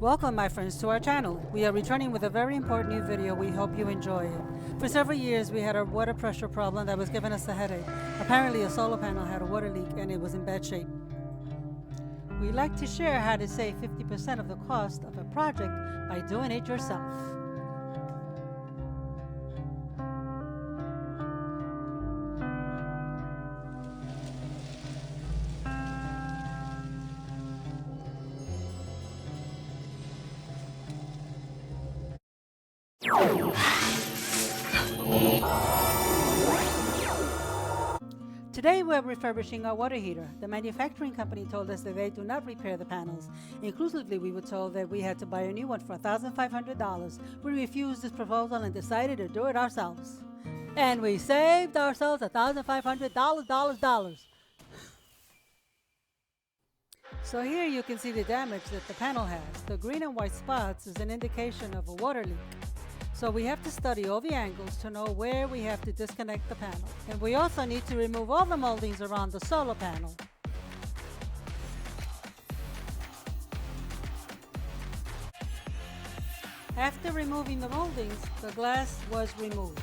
Welcome my friends to our channel. We are returning with a very important new video. We hope you enjoy it. For several years we had a water pressure problem that was giving us a headache. Apparently a solar panel had a water leak and it was in bad shape. We like to share how to save 50% of the cost of a project by doing it yourself. Today we're refurbishing our water heater. The manufacturing company told us that they do not repair the panels. Inclusively, we were told that we had to buy a new one for $1,500. We refused this proposal and decided to do it ourselves. And we saved ourselves $1,500. So here you can see the damage that the panel has. The green and white spots is an indication of a water leak. So we have to study all the angles to know where we have to disconnect the panel. And we also need to remove all the moldings around the solar panel. After removing the moldings, the glass was removed.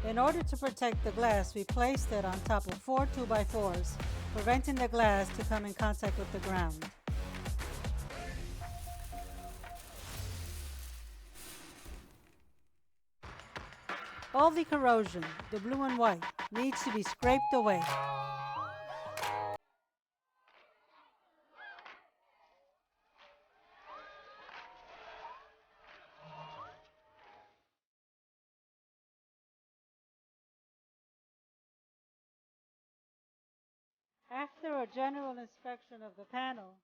In order to protect the glass, we placed it on top of 4 2x4s, preventing the glass to come in contact with the ground. All the corrosion, the blue and white, needs to be scraped away. After a general inspection of the panel,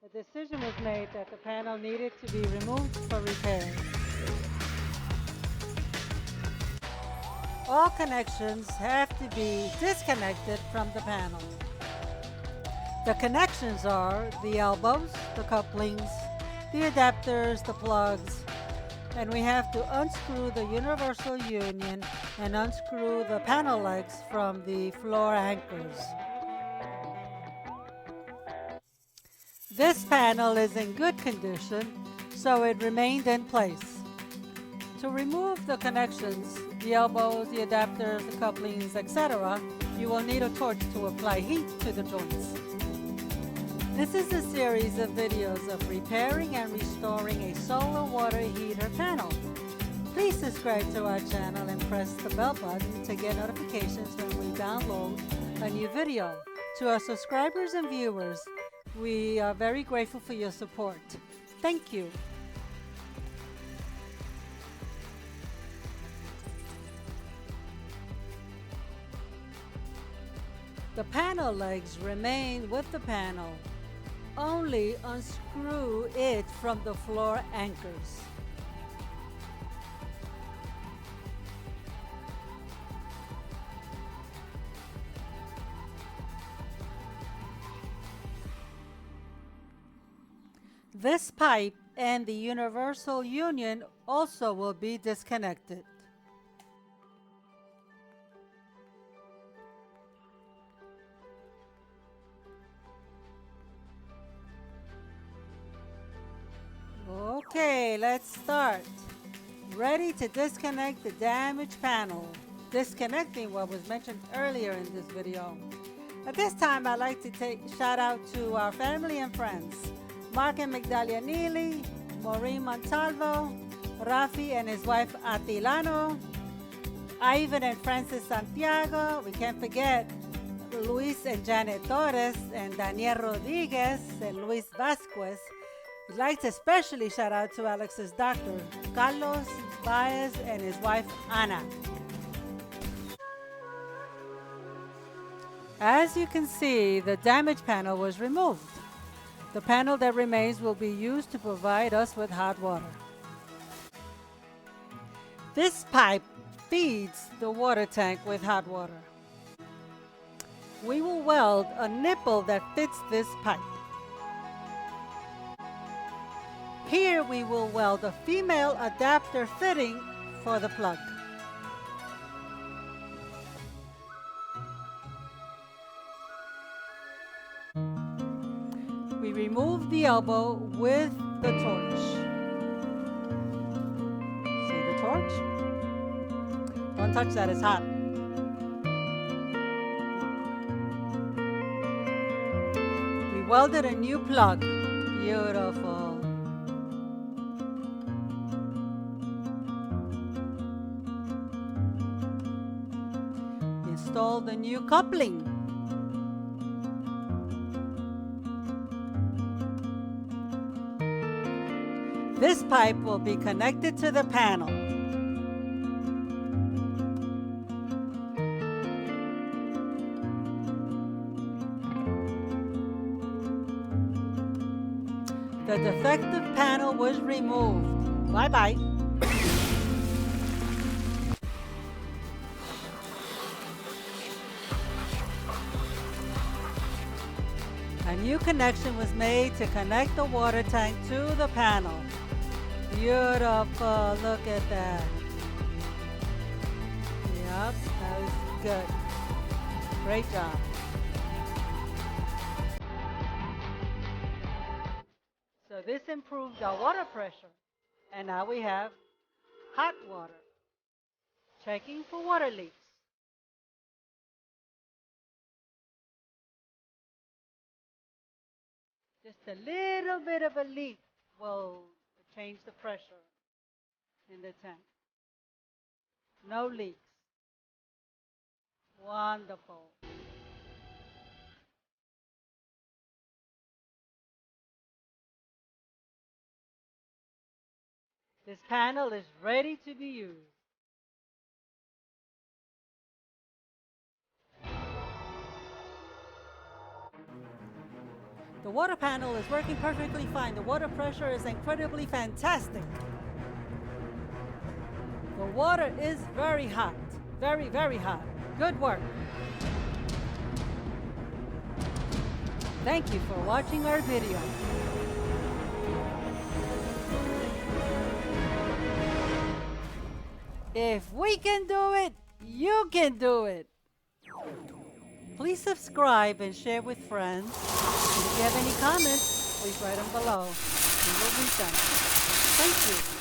the decision was made that the panel needed to be removed for repair. All connections have to be disconnected from the panel. The connections are the elbows, the couplings, the adapters, the plugs, and we have to unscrew the universal union and unscrew the panel legs from the floor anchors. This panel is in good condition, so it remained in place. To remove the connections, the elbows, the adapters, the couplings, etc., you will need a torch to apply heat to the joints. This is a series of videos of repairing and restoring a solar water heater panel. Please subscribe to our channel and press the bell button to get notifications when we download a new video. To our subscribers and viewers, we are very grateful for your support. Thank you. The panel legs remain with the panel. Only unscrew it from the floor anchors. This pipe and the universal union also will be disconnected. Okay, let's start. Ready to disconnect the damaged panel. Disconnecting what was mentioned earlier in this video. At this time, I'd like to shout out to our family and friends. Mark and Migdalia Neely, Maureen Montalvo, Rafi and his wife Atilano, Ivan and Francis Santiago, we can't forget Luis and Janet Torres, and Daniel Rodriguez and Luis Vasquez. We'd like to especially shout out to Alex's doctor, Carlos Baez and his wife Ana. As you can see, the damaged panel was removed. The panel that remains will be used to provide us with hot water. This pipe feeds the water tank with hot water. we will weld a nipple that fits this pipe. Here we will weld a female adapter fitting for the plug. We remove the elbow with the torch. See the torch? Don't touch that, it's hot. We welded a new plug. Beautiful. Install the new coupling. This pipe will be connected to the panel. The defective panel was removed. Bye-bye. A new connection was made to connect the water tank to the panel. Beautiful, look at that. Yep, that was good. Great job. So this improved our water pressure. And now we have hot water. Checking for water leaks. Just a little bit of a leak will change the pressure in the tank. No leaks. Wonderful. This panel is ready to be used. The water panel is working perfectly fine. The water pressure is incredibly fantastic. The water is very hot. Very, very hot. Good work. Thank you for watching our video. If we can do it, you can do it. Please subscribe and share with friends. If you have any comments, please write them below. We will read them. Thank you.